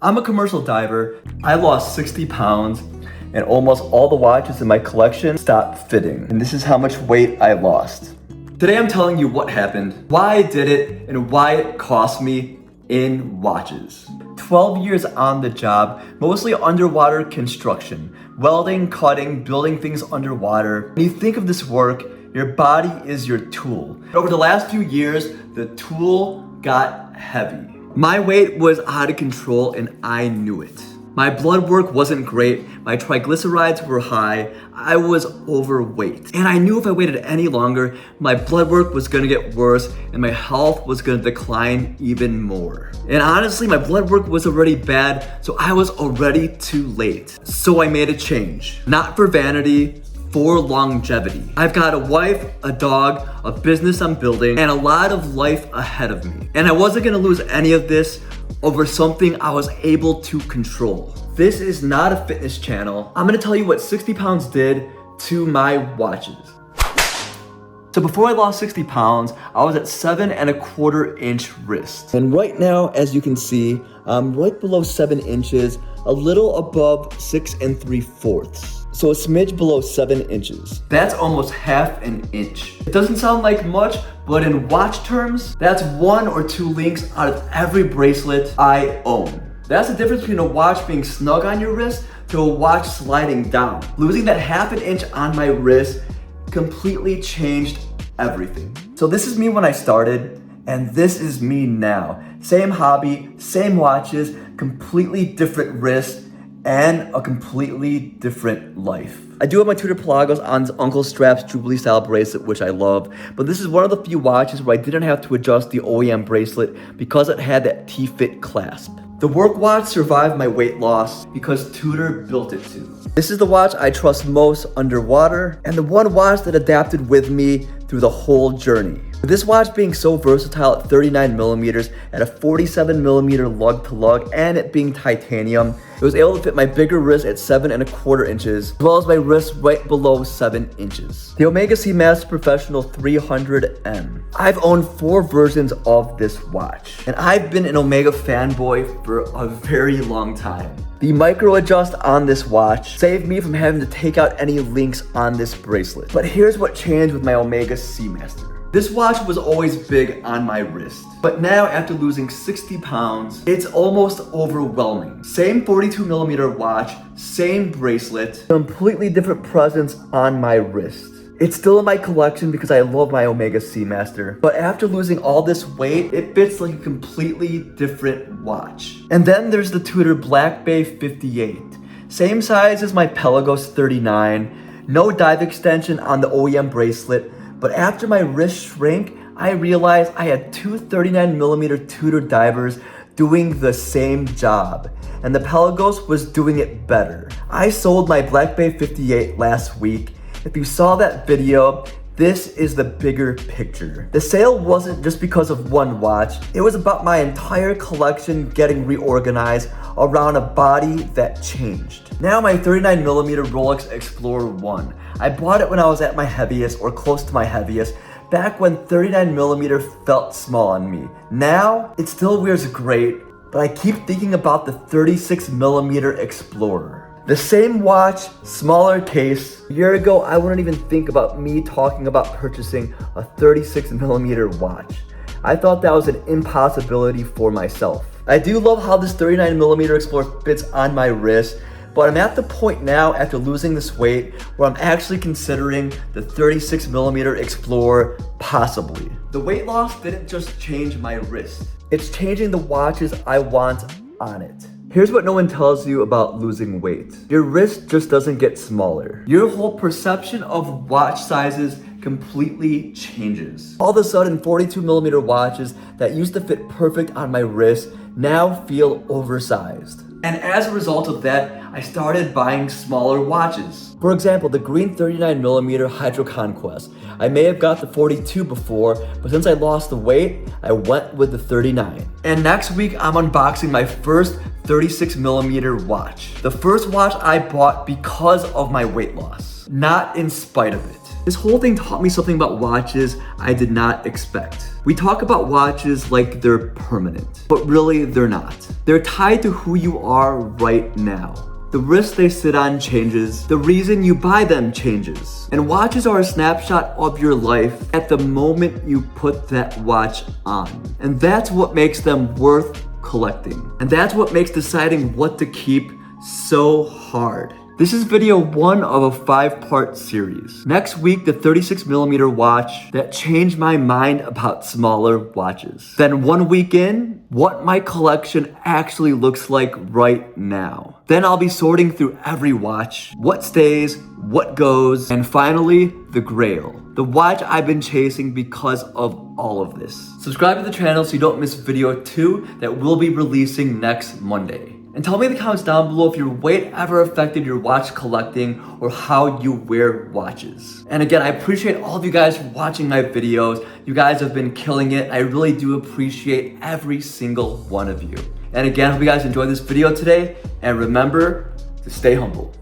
I'm a commercial diver. I lost 60 pounds and almost all the watches in my collection stopped fitting. And this is how much weight I lost. Today I'm telling you what happened, why I did it, and why it cost me in watches. 12 years on the job, mostly underwater construction, welding, cutting, building things underwater. When you think of this work, your body is your tool. Over the last few years, the tool got heavy. My weight was out of control and I knew it. My blood work wasn't great, my triglycerides were high, I was overweight. And I knew if I waited any longer, my blood work was gonna get worse and my health was gonna decline even more. And honestly, my blood work was already bad, so I was already too late. So I made a change. Not for vanity, for longevity. I've got a wife, a dog, a business I'm building, and a lot of life ahead of me. And I wasn't gonna lose any of this over something I was able to control. This is not a fitness channel. I'm gonna tell you what 60 pounds did to my watches. So before I lost 60 pounds, I was at 7¼ inch wrist. And right now, as you can see, I'm right below 7 inches, a little above 6¾ So a smidge below 7 inches. That's almost ½ an inch. It doesn't sound like much, but in watch terms, that's 1 or 2 links out of every bracelet I own. That's the difference between a watch being snug on your wrist to a watch sliding down. Losing that ½ an inch on my wrist completely changed everything. So this is me when I started, and this is me now. Same hobby, same watches, completely different wrist, and a completely different life. I do have my TUDOR Pelagos on Uncle Strap's Jubilee style bracelet, which I love, but this is one of the few watches where I didn't have to adjust the OEM bracelet because it had that T-fit clasp. The work watch survived my weight loss because TUDOR built it to. This is the watch I trust most underwater, and the one watch that adapted with me through the whole journey. With this watch being so versatile at 39mm, at a 47mm lug to lug, and it being titanium, it was able to fit my bigger wrist at 7¼ inches, as well as my wrist right below 7 inches. The Omega Seamaster Professional 300M. I've owned 4 versions of this watch, and I've been an Omega fanboy for a very long time. The micro adjust on this watch saved me from having to take out any links on this bracelet. But here's what changed with my Omega Seamaster. This watch was always big on my wrist, but now after losing 60 pounds, it's almost overwhelming. Same 42mm watch, same bracelet, completely different presence on my wrist. It's still in my collection because I love my Omega Seamaster, but after losing all this weight, it fits like a completely different watch. And then there's the TUDOR Black Bay 58. Same size as my Pelagos 39, no dive extension on the OEM bracelet, but after my wrist shrank, I realized I had 2 39mm TUDOR divers doing the same job, and the Pelagos was doing it better. I sold my Black Bay 58 last week. If you saw that video, this is the bigger picture. The sale wasn't just because of one watch, it was about my entire collection getting reorganized around a body that changed. Now my 39mm Rolex Explorer 1. I bought it when I was at my heaviest or close to my heaviest, back when 39mm felt small on me. Now, it still wears great, but I keep thinking about the 36mm Explorer. The same watch, smaller case. A year ago, I wouldn't even think about me talking about purchasing a 36mm watch. I thought that was an impossibility for myself. I do love how this 39mm Explorer fits on my wrist, but I'm at the point now after losing this weight where I'm actually considering the 36mm Explorer possibly. The weight loss didn't just change my wrist. It's changing the watches I want on it. Here's what no one tells you about losing weight. Your wrist just doesn't get smaller. Your whole perception of watch sizes completely changes. All of a sudden, 42mm watches that used to fit perfect on my wrist now feel oversized. And as a result of that, I started buying smaller watches. For example, the green 39mm Hydro Conquest. I may have got the 42 before, but since I lost the weight, I went with the 39. And next week, I'm unboxing my first 36mm watch. The first watch I bought because of my weight loss, not in spite of it. This whole thing taught me something about watches I did not expect. We talk about watches like they're permanent, but really they're not. They're tied to who you are right now. The wrist they sit on changes, the reason you buy them changes. And watches are a snapshot of your life at the moment you put that watch on. And that's what makes them worth collecting. And that's what makes deciding what to keep so hard. This is video 1 of a 5-part series. Next week, the 36mm watch that changed my mind about smaller watches. Then 1 week in, what my collection actually looks like right now. Then I'll be sorting through every watch, what stays, what goes, and finally, the grail. The watch I've been chasing because of all of this. Subscribe to the channel so you don't miss video 2 that we'll be releasing next Monday. And tell me in the comments down below if your weight ever affected your watch collecting or how you wear watches. And again, I appreciate all of you guys for watching my videos. You guys have been killing it. I really do appreciate every single one of you. And again, I hope you guys enjoyed this video today. And remember to stay humble.